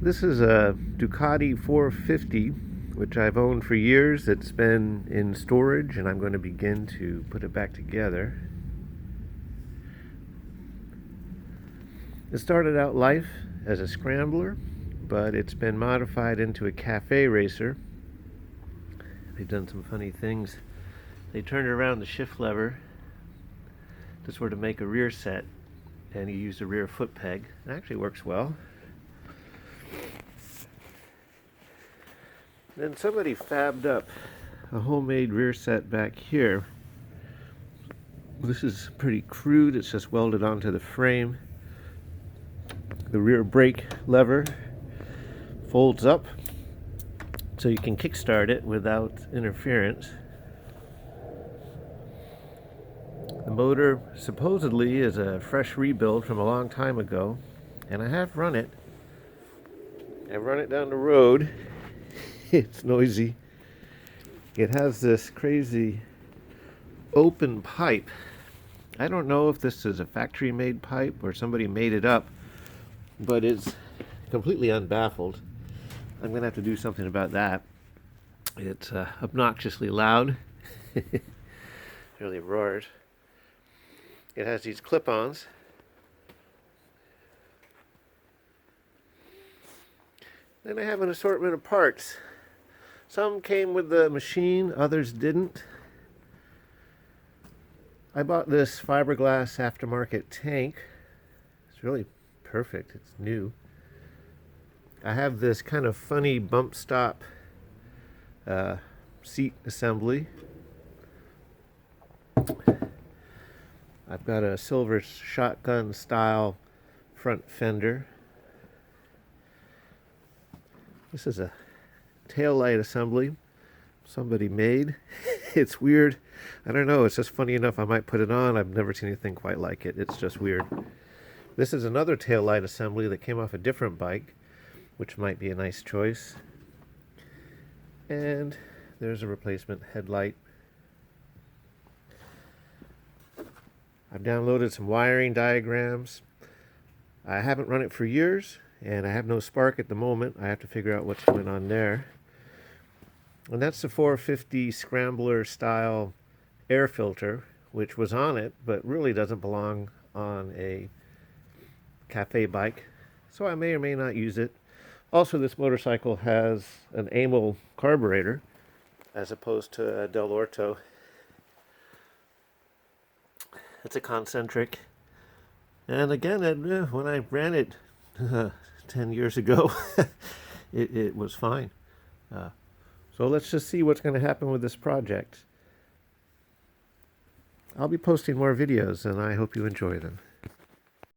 This is a Ducati 450, which I've owned for years. It's been in storage, and I'm going to begin to put it back together. It started out life as a scrambler, but it's been modified into a cafe racer. They've done some funny things. They turned around the shift lever to sort of make a rear set, and you use a rear foot peg. It actually works well. Then somebody fabbed up a homemade rear set back here. This is pretty crude. It's just welded onto the frame. The rear brake lever folds up so you can kickstart it without interference. The motor supposedly is a fresh rebuild from a long time ago, and I have run it. I run it down the road. It's noisy. It has this crazy open pipe. I don't know if this is a factory-made pipe or somebody made it up, but it's completely unbaffled. I'm going to have to do something about that. It's obnoxiously loud. It really roars. It has these clip-ons. Then I have an assortment of parts. Some came with the machine, others didn't. I bought this fiberglass aftermarket tank. It's really perfect. It's new. I have this kind of funny bump stop seat assembly. I've got a silver shotgun style front fender. This is a taillight assembly somebody made. It's weird. I don't know. It's just funny enough. I might put it on. I've never seen anything quite like it. It's just weird. This is another taillight assembly that came off a different bike, which might be a nice choice. And there's a replacement headlight. I've downloaded some wiring diagrams. I haven't run it for years, and I have no spark at the moment. I have to figure out what's going on there. And that's the 450 scrambler style air filter, which was on it, but really doesn't belong on a cafe bike. So I may or may not use it. Also, this motorcycle has an amyl carburetor as opposed to a Del Orto. It's a concentric. And again, when I ran it 10 years ago, it was fine. So let's just see what's going to happen with this project. I'll be posting more videos, and I hope you enjoy them.